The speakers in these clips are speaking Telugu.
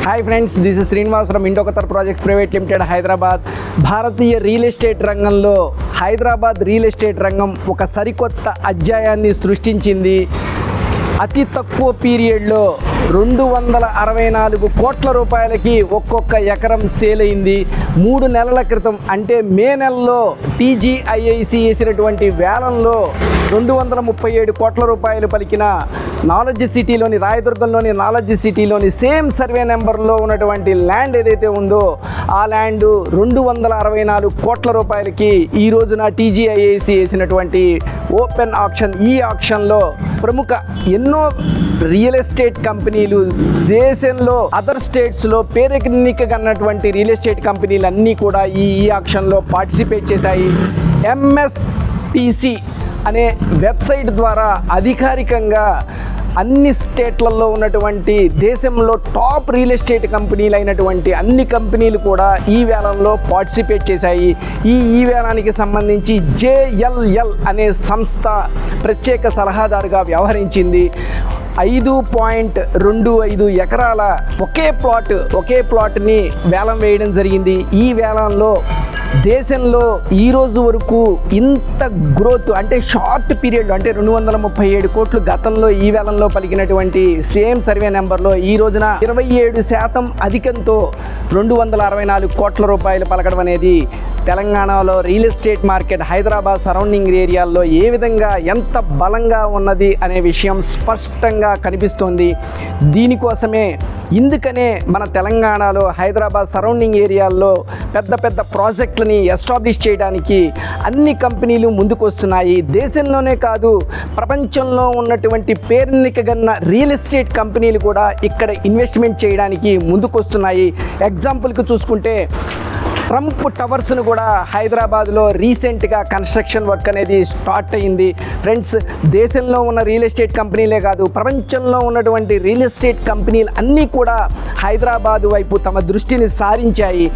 Hi friends, this is Srinivas from ఇండోకతర్ ప్రాజెక్ట్స్ ప్రైవేట్ లిమిటెడ్ హైదరాబాద్. భారతీయ రియల్ ఎస్టేట్ రంగంలో హైదరాబాద్ రియల్ ఎస్టేట్ రంగం ఒక సరికొత్త అధ్యాయాన్ని సృష్టించింది. అతి తక్కువ పీరియడ్లో 264 కోట్ల రూపాయలకి ఒక్కొక్క ఎకరం సేల్ అయింది. 3 నెలల క్రితం అంటే మే నెలలో టీజీఐఐసి వేసినటువంటి వేలంలో 237 కోట్ల రూపాయలు పలికిన నాలెడ్జ్ సిటీలోని రాయదుర్గంలోని నాలెడ్జ్ సిటీలోని సేమ్ సర్వే నెంబర్లో ఉన్నటువంటి ల్యాండ్ ఏదైతే ఉందో ఆ ల్యాండ్ 264 కోట్ల రూపాయలకి ఈ రోజున టీజీఐఐసి వేసినటువంటి ఓపెన్ ఆక్షన్. ఈ ఆక్షన్లో ప్రముఖ ఎన్నో రియల్ ఎస్టేట్ కంపెనీలు దేశంలో అదర్ స్టేట్స్లో పేరెన్నికగన్నటువంటి రియల్ ఎస్టేట్ కంపెనీలు అన్నీ కూడా ఈ ఆక్షన్లో పార్టిసిపేట్ చేశాయి. ఎంఎస్టీసీ అనే వెబ్సైట్ ద్వారా అధికారికంగా అన్ని స్టేట్లలో ఉన్నటువంటి దేశంలో టాప్ రియల్ ఎస్టేట్ కంపెనీలు అయినటువంటి అన్ని కంపెనీలు కూడా ఈ వేలంలో పార్టిసిపేట్ చేశాయి. ఈ వేలానికి సంబంధించి జేఎల్ఎల్ అనే సంస్థ ప్రత్యేక సలహాదారుగా వ్యవహరించింది. 5.25 ఎకరాల ఒకే ప్లాట్ని వేలం వేయడం జరిగింది. ఈ వేలంలో దేశంలో ఈరోజు వరకు ఇంత గ్రోత్ అంటే షార్ట్ పీరియడ్లో అంటే 237 కోట్లు గతంలో ఈ వేలంలో పలికినటువంటి సేమ్ సర్వే నెంబర్లో ఈ రోజున 27% అధికంతో 264 కోట్ల రూపాయలు పలకడం అనేది తెలంగాణలో real estate market Hyderabad surrounding ఏరియాల్లో ఏ విధంగా ఎంత బలంగా ఉన్నది అనే విషయం స్పష్టంగా కనిపిస్తోంది. దీనికోసమే ఇందుకనే మన తెలంగాణలో హైదరాబాద్ సరౌండింగ్ ఏరియాల్లో పెద్ద ప్రాజెక్టులని ఎస్టాబ్లిష్ చేయడానికి అన్ని కంపెనీలు ముందుకొస్తున్నాయి. దేశంలోనే కాదు ప్రపంచంలో ఉన్నటువంటి పేరెన్నికగన్న రియల్ ఎస్టేట్ కంపెనీలు కూడా ఇక్కడ ఇన్వెస్ట్మెంట్ చేయడానికి ముందుకొస్తున్నాయి. ఎగ్జాంపుల్కి చూసుకుంటే ట్రంప్ టవర్స్ను కూడా హైదరాబాద్లో రీసెంట్గా కన్స్ట్రక్షన్ వర్క్ అనేది స్టార్ట్ అయింది. ఫ్రెండ్స్, దేశంలో ఉన్న రియల్ ఎస్టేట్ కంపెనీలే కాదు ప్రపంచంలో ఉన్నటువంటి రియల్ ఎస్టేట్ కంపెనీలు అన్నీ కూడా హైదరాబాద్ వైపు తమ దృష్టిని సారించాయి.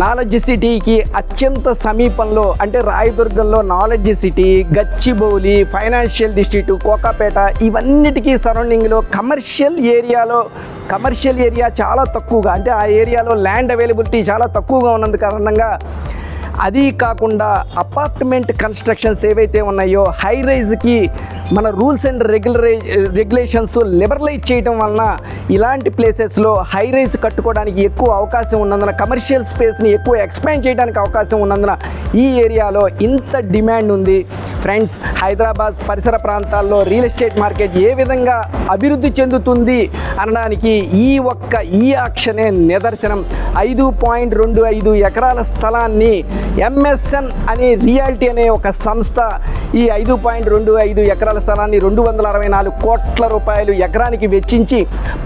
నాలెడ్జ్ సిటీకి అత్యంత సమీపంలో అంటే రాయదుర్గంలో knowledge city, Gachibowli, financial district, Kokapet ఇవన్నిటికీ సరౌండింగ్లో కమర్షియల్ ఏరియా చాలా తక్కువగా అంటే ఆ ఏరియాలో ల్యాండ్ అవైలబిలిటీ చాలా తక్కువగా ఉన్నందు కారణంగా అది కాకుండా అపార్ట్మెంట్ కన్స్ట్రక్షన్స్ ఏవైతే ఉన్నాయో హై రైజ్కి మన రూల్స్ అండ్ రెగ్యులేషన్స్ లిబరలైజ్ చేయడం వలన ఇలాంటి ప్లేసెస్లో హై రైజ్ కట్టుకోవడానికి ఎక్కువ అవకాశం ఉన్నందున కమర్షియల్ స్పేస్ని ఎక్కువ ఎక్స్పాండ్ చేయడానికి అవకాశం ఉన్నందున ఈ ఏరియాలో ఇంత డిమాండ్ ఉంది. ఫ్రెండ్స్, హైదరాబాద్ పరిసర ప్రాంతాల్లో రియల్ ఎస్టేట్ మార్కెట్ ఏ విధంగా అభివృద్ధి చెందుతుంది అనడానికి ఈ ఆక్షనే నిదర్శనం. 5.25 ఎకరాల స్థలాన్ని ఎంఎస్ఎన్ అనే రియాలిటీ అనే ఒక సంస్థ ఈ 5.25 ఎకరాల స్థలాన్ని 264 కోట్ల రూపాయలు ఎకరానికి వెచ్చించి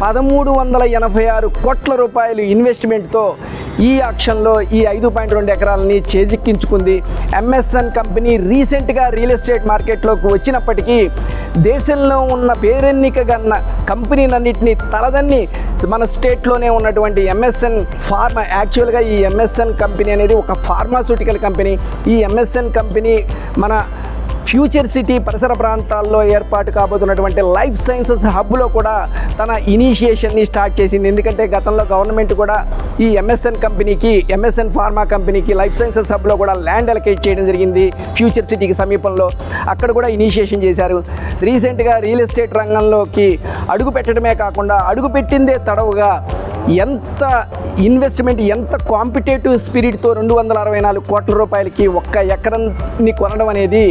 1386 కోట్ల రూపాయలు ఇన్వెస్ట్మెంట్తో ఈ ఆక్షన్లో ఈ 5.2 ఎకరాలని చేజిక్కించుకుంది. ఎంఎస్ఎన్ కంపెనీ రీసెంట్గా రియల్ ఎస్టేట్ మార్కెట్లోకి వచ్చినప్పటికీ దేశంలో ఉన్న పేరెన్నికగన్న కంపెనీలన్నింటినీ తలదన్ని మన స్టేట్లోనే ఉన్నటువంటి ఎంఎస్ఎన్ ఫార్మా యాక్చువల్గా ఈ ఎంఎస్ఎన్ కంపెనీ అనేది ఒక ఫార్మాస్యూటికల్ కంపెనీ. ఈ ఎంఎస్ఎన్ కంపెనీ మన ఫ్యూచర్ సిటీ పరిసర ప్రాంతాల్లో ఏర్పాటు కాబోతున్నటువంటి లైఫ్ సైన్సెస్ హబ్లో కూడా తన ఇనిషియేషన్ని స్టార్ట్ చేసింది. ఎందుకంటే గతంలో గవర్నమెంట్ కూడా ఈ ఎంఎస్ఎన్ ఫార్మా కంపెనీకి లైఫ్ సైన్సెస్ హబ్లో కూడా ల్యాండ్ అలొకేట్ చేయడం జరిగింది. ఫ్యూచర్ సిటీకి సమీపంలో అక్కడ కూడా ఇనిషియేషన్ చేశారు. రీసెంట్గా రియల్ ఎస్టేట్ రంగంలోకి అడుగు పెట్టడమే కాకుండా అడుగు పెట్టిందే తడవుగా ఎంత ఇన్వెస్ట్మెంట్ ఎంత కాంపిటేటివ్ స్పిరిట్తో 264 కోట్ల రూపాయలకి ఒక్క ఎకరాన్ని కొనడం అనేది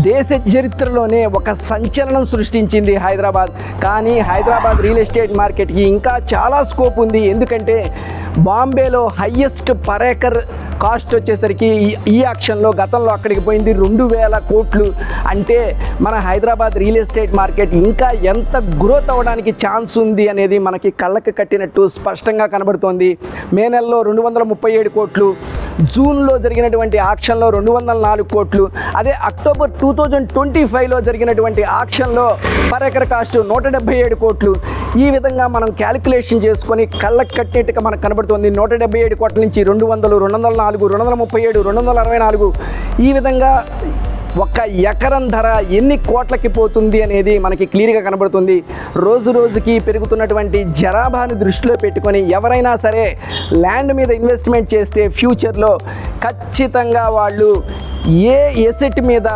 దేశ చరిత్రలోనే ఒక సంచలనం సృష్టించింది హైదరాబాద్. కానీ హైదరాబాద్ రియల్ ఎస్టేట్ మార్కెట్కి ఇంకా చాలా స్కోప్ ఉంది. ఎందుకంటే బాంబేలో హయ్యెస్ట్ పర్ ఏకర్ కాస్ట్ వచ్చేసరికి ఈ ఆక్షన్లో గతంలో అక్కడికి పోయింది 2000 కోట్లు. అంటే మన హైదరాబాద్ రియల్ ఎస్టేట్ మార్కెట్ ఇంకా ఎంత గ్రోత్ అవ్వడానికి ఛాన్స్ ఉంది అనేది మనకి కళ్ళకి కట్టినట్టు స్పష్టంగా కనబడుతోంది. మే నెలలో 237 కోట్లు, జూన్లో జరిగినటువంటి ఆక్షన్లో 204 కోట్లు, అదే అక్టోబర్ 2025లో జరిగినటువంటి ఆక్షన్లో పర్ ఎకర్ కాస్ట్ 177 కోట్లు. ఈ విధంగా మనం క్యాలిక్యులేషన్ చేసుకొని కళ్ళకు కట్టేట్టుగా మనకు కనబడుతుంది. 177 కోట్ల నుంచి 200, 204, 237, 264 ఈ విధంగా ఒక ఎకరం ధర ఎన్ని కోట్లకి పోతుంది అనేది మనకి క్లియర్గా కనబడుతుంది. రోజు రోజుకి పెరుగుతున్నటువంటి జనాభాని దృష్టిలో పెట్టుకొని ఎవరైనా సరే ల్యాండ్ మీద ఇన్వెస్ట్మెంట్ చేస్తే ఫ్యూచర్లో ఖచ్చితంగా వాళ్ళు ఏ ఎసెట్ మీద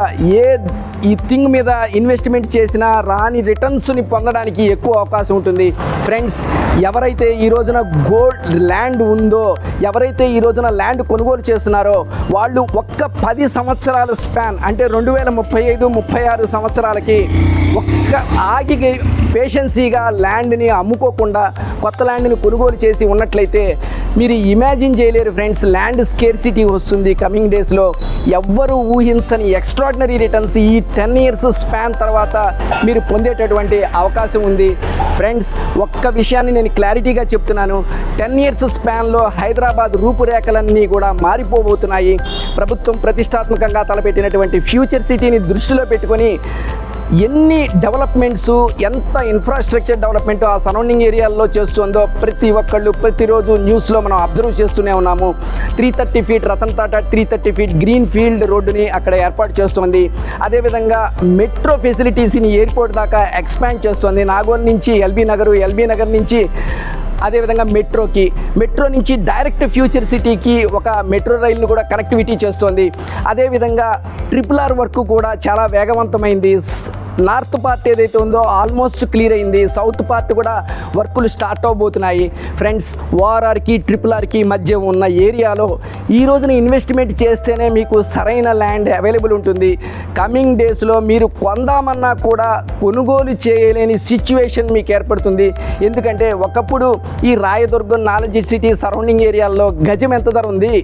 ఈ థింగ్ మీద ఇన్వెస్ట్మెంట్ చేసినా రాని రిటర్న్స్ని పొందడానికి ఎక్కువ అవకాశం ఉంటుంది. ఫ్రెండ్స్, ఎవరైతే ఈ రోజున గోల్డ్ ల్యాండ్ ఉందో, ఎవరైతే ఈ రోజున ల్యాండ్ కొనుగోలు చేస్తున్నారో వాళ్ళు ఒక్క 10 సంవత్సరాల స్పాన్ అంటే 2035-36 సంవత్సరాలకి ఒక్క ఆగి పేషెన్సీగా ల్యాండ్ని అమ్ముకోకుండా కొత్త ల్యాండ్ని కొనుగోలు చేసి ఉన్నట్లయితే మీరు ఇమాజిన్ చేయలేరు ఫ్రెండ్స్, ల్యాండ్ స్కేర్సిటీ వస్తుంది కమింగ్ డేస్లో. ఎవ్వరూ ఊహించని ఎక్స్ట్రాడినరీ రిటర్న్స్ ఈ 10 ఇయర్స్ స్పాన్ తర్వాత మీరు పొందేటటువంటి అవకాశం ఉంది. ఫ్రెండ్స్, ఒక్క విషయాన్ని నేను క్లారిటీగా చెప్తున్నాను, 10 ఇయర్స్ స్పాన్లో హైదరాబాద్ రూపురేఖలన్నీ కూడా మారిపోబోతున్నాయి. ప్రభుత్వం ప్రతిష్టాత్మకంగా తలపెట్టినటువంటి ఫ్యూచర్ సిటీని దృష్టిలో పెట్టుకొని ఎన్ని డెవలప్మెంట్స్, ఎంత ఇన్ఫ్రాస్ట్రక్చర్ డెవలప్మెంట్ ఆ సరౌండింగ్ ఏరియాల్లో చేస్తుందో ప్రతి ఒక్కళ్ళు ప్రతిరోజు న్యూస్లో మనం అబ్జర్వ్ చేస్తూనే ఉన్నాము. 330 feet Ratan Tata 330 feet green field రోడ్డుని అక్కడ ఏర్పాటు చేస్తుంది. అదేవిధంగా మెట్రో ఫెసిలిటీస్ని ఎయిర్పోర్ట్ దాకా ఎక్స్పాండ్ చేస్తుంది. నాగోల్ నుంచి ఎల్బీ నగర్ నుంచి అదేవిధంగా మెట్రో నుంచి డైరెక్ట్ ఫ్యూచర్ సిటీకి ఒక మెట్రో రైలును కూడా కనెక్టివిటీ చేస్తోంది. అదేవిధంగా RRR వర్క్ కూడా చాలా వేగవంతమైంది. నార్త్ పార్ట్ ఏదైతే ఉందో ఆల్మోస్ట్ క్లియర్ అయింది. సౌత్ పార్ట్ కూడా వర్కులు స్టార్ట్ అవబోతున్నాయి. ఫ్రెండ్స్, ORRకి RRRకి మధ్య ఉన్న ఏరియాలో ఈ రోజున ఇన్వెస్ట్మెంట్ చేస్తేనే మీకు సరైన ల్యాండ్ అవైలబుల్ ఉంటుంది. కమింగ్ డేస్లో మీరు కొందామన్నా కూడా కొనుగోలు చేయలేని సిచ్యువేషన్ మీకు ఏర్పడుతుంది. ఎందుకంటే ఒకప్పుడు ఈ రాయదుర్గం, నాలెడ్జ్ సిటీ సరౌండింగ్ ఏరియాల్లో గజం ఎంత ధర ఉంది,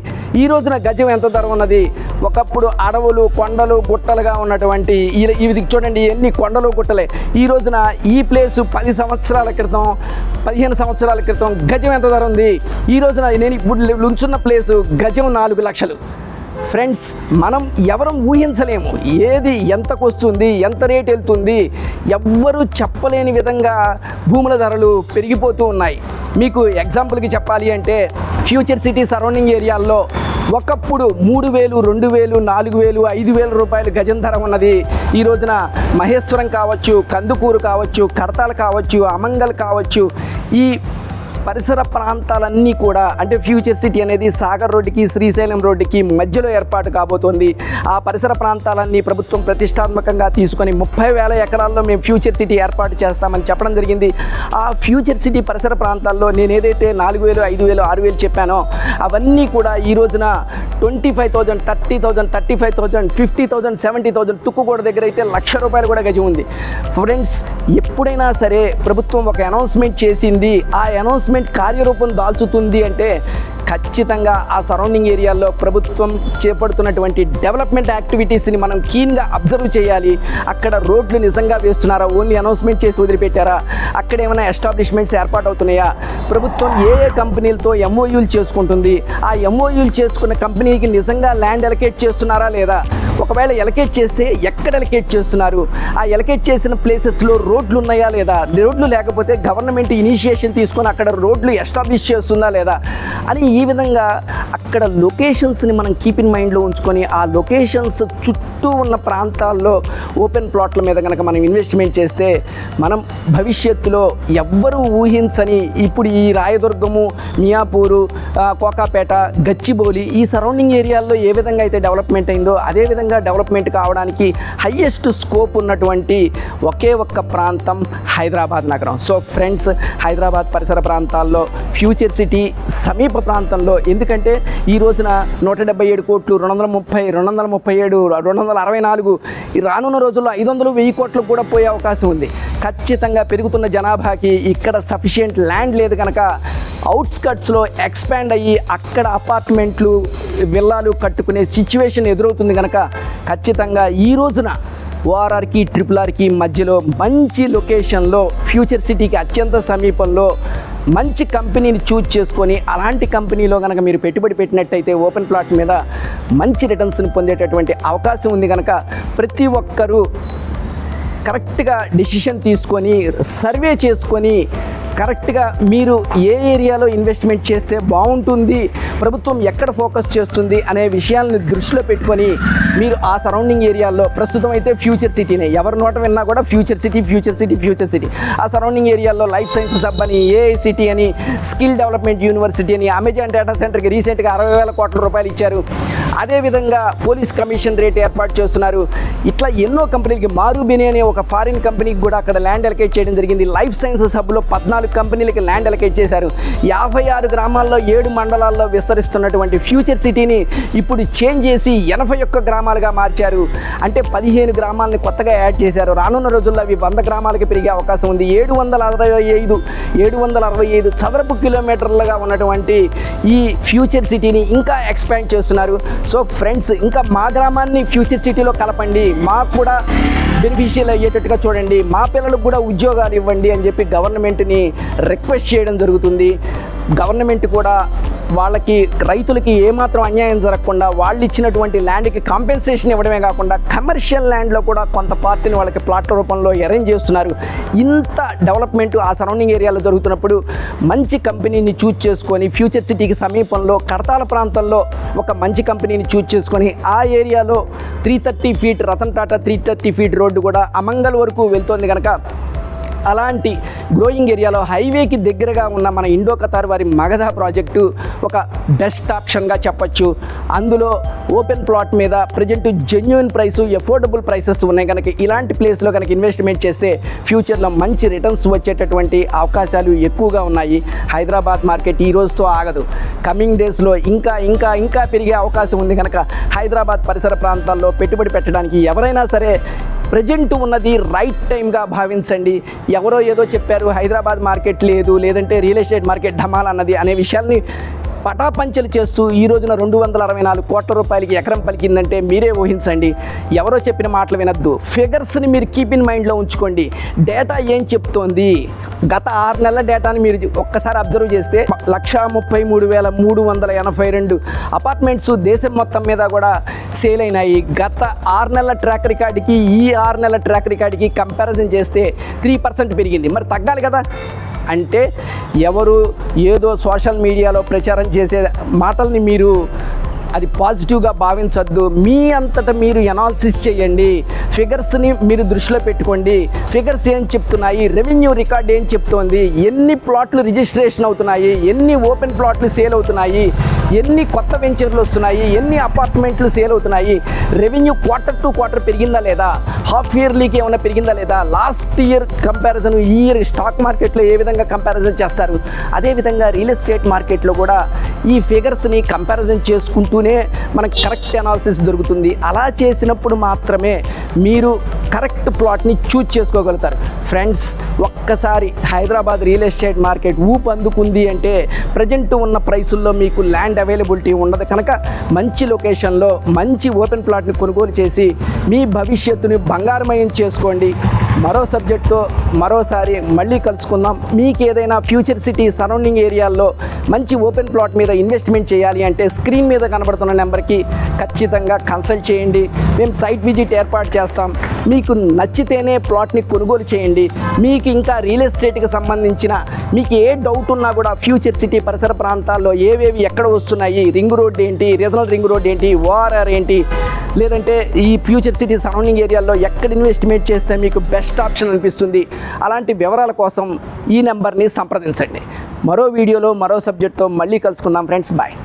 ఈ రోజున గజం ఎంత ధర ఉన్నది. ఒకప్పుడు అడవులు, కొండలు, గుట్టలుగా ఉన్నటువంటి ఇది చూడండి, ఎన్ని కొండలు గుట్టలే. ఈ రోజున ఈ ప్లేసు 10 సంవత్సరాల క్రితం, 15 సంవత్సరాల క్రితం గజం ఎంత ధర ఉంది, ఈ రోజున నేను ఇప్పుడు ఉంచున్న ప్లేసు గజం 4 లక్షలు. ఫ్రెండ్స్, మనం ఎవరం ఊహించలేము ఏది ఎంతకు వస్తుంది, ఎంత రేట్ వెళ్తుంది, ఎవ్వరూ చెప్పలేని విధంగా భూముల ధరలు పెరిగిపోతూ ఉన్నాయి. మీకు ఎగ్జాంపుల్కి చెప్పాలి అంటే ఫ్యూచర్ సిటీ సరౌండింగ్ ఏరియాల్లో ఒకప్పుడు 3,000, 2,000, 4,000, 5,000 రూపాయలు గజం ధర ఉన్నది. ఈ రోజున మహేశ్వరం కావచ్చు, కందుకూరు కావచ్చు, కడతాలు కావచ్చు, అమంగల్ కావచ్చు, ఈ పరిసర ప్రాంతాలన్నీ కూడా అంటే ఫ్యూచర్ సిటీ అనేది సాగర్ రోడ్డుకి, శ్రీశైలం రోడ్డుకి మధ్యలో ఏర్పాటు కాబోతోంది. ఆ పరిసర ప్రాంతాలన్నీ ప్రభుత్వం ప్రతిష్టాత్మకంగా తీసుకొని 30,000 ఎకరాల్లో మేము ఫ్యూచర్ సిటీ ఏర్పాటు చేస్తామని చెప్పడం జరిగింది. ఆ ఫ్యూచర్ సిటీ పరిసర ప్రాంతాల్లో నేను ఏదైతే 4,000, 5,000, 6,000 చెప్పానో అవన్నీ కూడా ఈ రోజున 25,000, 30,000, 35,000, 50,000, 70,000, తుక్కుగూడ దగ్గర అయితే ₹1,00,000 కూడా గజం ఉంది. ఫ్రెండ్స్, ఎప్పుడైనా సరే ప్రభుత్వం ఒక అనౌన్స్మెంట్ చేసింది, ఆ అనౌన్స్మెంట్ కార్యరూపం దాల్చుతుంది అంటే ఖచ్చితంగా ఆ సరౌండింగ్ ఏరియాల్లో ప్రభుత్వం చేపడుతున్నటువంటి డెవలప్మెంట్ యాక్టివిటీస్ని మనం కీన్గా అబ్జర్వ్ చేయాలి. అక్కడ రోడ్లు నిజంగా వేస్తున్నారా, ఓన్లీ అనౌన్స్మెంట్ చేసి వదిలిపెట్టారా, అక్కడ ఏమైనా ఎస్టాబ్లిష్మెంట్స్ ఏర్పాటు అవుతున్నాయా, ప్రభుత్వం ఏ కంపెనీలతో MOUలు చేసుకుంటుంది, ఆ MOUలు చేసుకున్న కంపెనీకి నిజంగా ల్యాండ్ ఎలకేట్ చేస్తున్నారా లేదా, ఒకవేళ ఎలకేట్ చేస్తే ఎక్కడ ఎలకేట్ చేస్తున్నారు, ఆ ఎలకేట్ చేసిన ప్లేసెస్లో రోడ్లు ఉన్నాయా లేదా, రోడ్లు లేకపోతే గవర్నమెంట్ ఇనిషియేషన్ తీసుకొని అక్కడ రోడ్లు ఎస్టాబ్లిష్ చేస్తుందా లేదా అని ఈ విధంగా అక్కడ లొకేషన్స్ని మనం కీప్ ఇన్ మైండ్లో ఉంచుకొని ఆ లొకేషన్స్ చుట్టూ ఉన్న ప్రాంతాల్లో ఓపెన్ ప్లాట్ల మీద కనుక మనం ఇన్వెస్ట్మెంట్ చేస్తే మనం భవిష్యత్తులో ఎవ్వరూ ఊహించని ఇప్పుడు ఈ రాయదుర్గము, మియాపూరు, కోకాపేట, గచ్చిబౌలి ఈ సరౌండింగ్ ఏరియాల్లో ఏ విధంగా అయితే డెవలప్మెంట్ అయిందో అదేవిధంగా డెవలప్మెంట్ కావడానికి హయ్యెస్ట్ స్కోప్ ఉన్నటువంటి ఒకే ఒక్క ప్రాంతం హైదరాబాద్ నగరం. సో ఫ్రెండ్స్, హైదరాబాద్ పరిసర ప్రాంతాల్లో ఫ్యూచర్ సిటీ సమీప ప్రాంతంలో, ఎందుకంటే ఈ రోజున 177 కోట్లు, 230, 237, 264 ఈ రానున్న రోజుల్లో 500, 1000 కోట్లకు కూడా పోయే అవకాశం ఉంది. ఖచ్చితంగా పెరుగుతున్న జనాభాకి ఇక్కడ సఫిషియెంట్ ల్యాండ్ లేదు కనుక అవుట్స్కట్స్లో ఎక్స్పాండ్ అయ్యి అక్కడ అపార్ట్మెంట్లు, విల్లాలు కట్టుకునే సిచ్యువేషన్ ఎదురవుతుంది కనుక ఖచ్చితంగా ఈ రోజున ORRకి RRRకి మధ్యలో మంచి లొకేషన్లో ఫ్యూచర్ సిటీకి అత్యంత సమీపంలో మంచి కంపెనీని చూజ్ చేసుకొని అలాంటి కంపెనీలో కనుక మీరు పెట్టుబడి పెట్టినట్టయితే ఓపెన్ ప్లాట్ మీద మంచి రిటర్న్స్ని పొందేటటువంటి అవకాశం ఉంది కనుక ప్రతి ఒక్కరూ కరెక్ట్గా డెసిషన్ తీసుకొని సర్వే చేసుకొని కరెక్ట్గా మీరు ఏ ఏరియాలో ఇన్వెస్ట్మెంట్ చేస్తే బాగుంటుంది, ప్రభుత్వం ఎక్కడ ఫోకస్ చేస్తుంది అనే విషయాలను దృష్టిలో పెట్టుకొని మీరు ఆ సరౌండింగ్ ఏరియాల్లో, ప్రస్తుతం అయితే ఫ్యూచర్ సిటీనే, ఎవరి నోట విన్నా కూడా future city future city future city, ఆ సరౌండింగ్ ఏరియాల్లో లైఫ్ సైన్సెస్ హబ్ అని, ఏఐ సిటీ అని, స్కిల్ డెవలప్మెంట్ యూనివర్సిటీ అని, అమెజాన్ డేటా సెంటర్కి రీసెంట్గా 60,000 కోట్ల రూపాయలు ఇచ్చారు. అదేవిధంగా పోలీస్ కమిషన్ రేట్ ఏర్పాటు చేస్తున్నారు. ఇట్లా ఎన్నో కంపెనీలకి, మారుబిని అనే ఒక ఫారిన్ కంపెనీకి కూడా అక్కడ ల్యాండ్ అలొకేట్ చేయడం జరిగింది. లైఫ్ సైన్సెస్ హబ్లో 14 కంపెనీలకి ల్యాండ్ అలొకేట్ చేశారు. 56 గ్రామాల్లో 7 మండలాల్లో విస్తరిస్తున్నటువంటి ఫ్యూచర్ సిటీని ఇప్పుడు చేంజ్ చేసి 81 గ్రామాలుగా మార్చారు. అంటే 15 గ్రామాలని కొత్తగా యాడ్ చేశారు. రానున్న రోజుల్లో అవి 100 గ్రామాలకి పెరిగే అవకాశం ఉంది. 765 చదరపు కిలోమీటర్లుగా ఉన్నటువంటి ఈ ఫ్యూచర్ సిటీని ఇంకా ఎక్స్పాండ్ చేస్తున్నారు. సో ఫ్రెండ్స్, ఇంకా మా గ్రామాన్ని ఫ్యూచర్ సిటీలో కలపండి, మాకు కూడా బెనిఫిషియల్ అయ్యేటట్టుగా చూడండి, మా పిల్లలకు కూడా ఉద్యోగాలు ఇవ్వండి అని చెప్పి గవర్నమెంట్ని రిక్వెస్ట్ చేయడం జరుగుతుంది. గవర్నమెంట్ కూడా వాళ్ళకి, రైతులకి ఏమాత్రం అన్యాయం జరగకుండా వాళ్ళు ఇచ్చినటువంటి ల్యాండ్కి కాంపెన్సేషన్ ఇవ్వడమే కాకుండా కమర్షియల్ ల్యాండ్లో కూడా కొంత పార్టీని వాళ్ళకి ప్లాట్ల రూపంలో అరేంజ్ చేస్తున్నారు. ఇంత డెవలప్మెంట్ ఆ సరౌండింగ్ ఏరియాలో జరుగుతున్నప్పుడు మంచి కంపెనీని చూజ్ చేసుకొని, ఫ్యూచర్ సిటీకి సమీపంలో కడతాల ప్రాంతంలో ఒక మంచి కంపెనీని చూజ్ చేసుకొని, ఆ ఏరియాలో 330 feet Ratan Tata 330 feet road కూడా అమంగల్ వరకు వెళ్తోంది కనుక, అలాంటి గ్రోయింగ్ ఏరియాలో హైవేకి దగ్గరగా ఉన్న మన ఇండో ఖతార్ వారి మగధ ప్రాజెక్టు ఒక బెస్ట్ ఆప్షన్గా చెప్పచ్చు. అందులో ఓపెన్ ప్లాట్ మీద present genuine price, affordable prices ఉన్నాయి కనుక ఇలాంటి ప్లేస్లో కనుక ఇన్వెస్ట్మెంట్ చేస్తే ఫ్యూచర్లో మంచి రిటర్న్స్ వచ్చేటటువంటి అవకాశాలు ఎక్కువగా ఉన్నాయి. హైదరాబాద్ మార్కెట్ ఈ రోజుతో ఆగదు. కమింగ్ డేస్లో ఇంకా ఇంకా ఇంకా పెరిగే అవకాశం ఉంది కనుక హైదరాబాద్ పరిసర ప్రాంతాల్లో పెట్టుబడి పెట్టడానికి ఎవరైనా సరే ప్రజెంట్ ఉన్నది రైట్ టైంగా భావించండి. ఎవరో ఏదో చెప్పారు హైదరాబాద్ మార్కెట్ లేదు, లేదంటే రియల్ ఎస్టేట్ మార్కెట్ ఢమాల్ అన్నది అనే విషయాల్ని పటాపంచలు చేస్తూ ఈ రోజున 264 కోట్ల రూపాయలకి ఎకరం పలికిందంటే మీరే ఊహించండి. ఎవరో చెప్పిన మాటలు వినద్దు, ఫిగర్స్ని మీరు కీప్ ఇన్ మైండ్లో ఉంచుకోండి. డేటా ఏం చెప్తోంది, గత 6 నెలల డేటాని మీరు ఒక్కసారి అబ్జర్వ్ చేస్తే 133,382 అపార్ట్మెంట్స్ దేశం మొత్తం మీద కూడా సేల్ అయినాయి. గత 6 నెలల ట్రాక్ రికార్డుకి ఈ 6 నెలల ట్రాక్ రికార్డుకి కంపారిజన్ చేస్తే 3% పెరిగింది. మరి తగ్గాలి కదా. అంటే ఎవరు ఏదో సోషల్ మీడియాలో ప్రచారం చేసే మాటల్ని మీరు అది పాజిటివ్గా భావించద్దు. మీ అంతటా మీరు ఎనాలిసిస్ చేయండి, ఫిగర్స్ని మీరు దృష్టిలో పెట్టుకోండి. ఫిగర్స్ ఏం చెప్తున్నాయి, రెవెన్యూ రికార్డ్ ఏం చెప్తోంది, ఎన్ని ప్లాట్లు రిజిస్ట్రేషన్ అవుతున్నాయి, ఎన్ని ఓపెన్ ప్లాట్లు సేల్ అవుతున్నాయి, ఎన్ని కొత్త వెంచర్లు వస్తున్నాయి, ఎన్ని అపార్ట్మెంట్లు సేల్ అవుతున్నాయి, రెవెన్యూ క్వార్టర్ టు క్వార్టర్ పెరిగిందా లేదా, హాఫ్ ఇయర్లీకి ఏమైనా పెరిగిందా లేదా, లాస్ట్ ఇయర్ కంపారిజన్ ఈ ఇయర్ స్టాక్ మార్కెట్లో ఏ విధంగా కంపారిజన్ చేస్తారు, అదేవిధంగా రియల్ ఎస్టేట్ మార్కెట్లో కూడా ఈ ఫిగర్స్ని కంపారిజన్ చేసుకుంటూనే మనకు కరెక్ట్ అనాలిసిస్ దొరుకుతుంది. అలా చేసినప్పుడు మాత్రమే మీరు కరెక్ట్ ప్లాట్ని చూజ్ చేసుకోగలుగుతారు. ఫ్రెండ్స్, ఒక్కసారి హైదరాబాద్ రియల్ ఎస్టేట్ మార్కెట్ ఊపు అందుకుంది అంటే ప్రజెంట్ ఉన్న ప్రైసుల్లో మీకు ల్యాండ్ అవైలబిలిటీ ఉండదు కనుక మంచి లొకేషన్లో మంచి ఓపెన్ ప్లాట్ని కొనుగోలు చేసి మీ భవిష్యత్తుని బంగారమయం చేసుకోండి. మరో సబ్జెక్ట్తో మరోసారి మళ్ళీ కలుసుకుందాం. మీకు ఏదైనా ఫ్యూచర్ సిటీ సరౌండింగ్ ఏరియాల్లో మంచి ఓపెన్ ప్లాట్ మీద ఇన్వెస్ట్మెంట్ చేయాలి అంటే స్క్రీన్ మీద కనబడుతున్న నెంబర్కి ఖచ్చితంగా కన్సల్ట్ చేయండి. మేము సైట్ విజిట్ ఏర్పాటు చేస్తాం. మీకు నచ్చితేనే ప్లాట్ని కొనుగోలు చేయండి. మీకు ఇంకా రియల్ ఎస్టేట్కి సంబంధించిన మీకు ఏ డౌట్ ఉన్నా కూడా ఫ్యూచర్ సిటీ పరిసర ప్రాంతాల్లో ఏవేవి ఎక్కడ వస్తున్నాయి, రింగ్ రోడ్ ఏంటి, రీజనల్ రింగ్ రోడ్ ఏంటి, ఓఆర్ఆర్ ఏంటి, లేదంటే ఈ ఫ్యూచర్ సిటీ సరౌండింగ్ ఏరియాల్లో ఎక్కడ ఇన్వెస్ట్మెంట్ చేస్తే మీకు బెస్ట్ ఆప్షన్ అనిపిస్తుంది, అలాంటి వివరాల కోసం ఈ నెంబర్ని సంప్రదించండి. మరో వీడియోలో మరో సబ్జెక్ట్తో మళ్ళీ కలుసుకుందాం ఫ్రెండ్స్. బాయ్.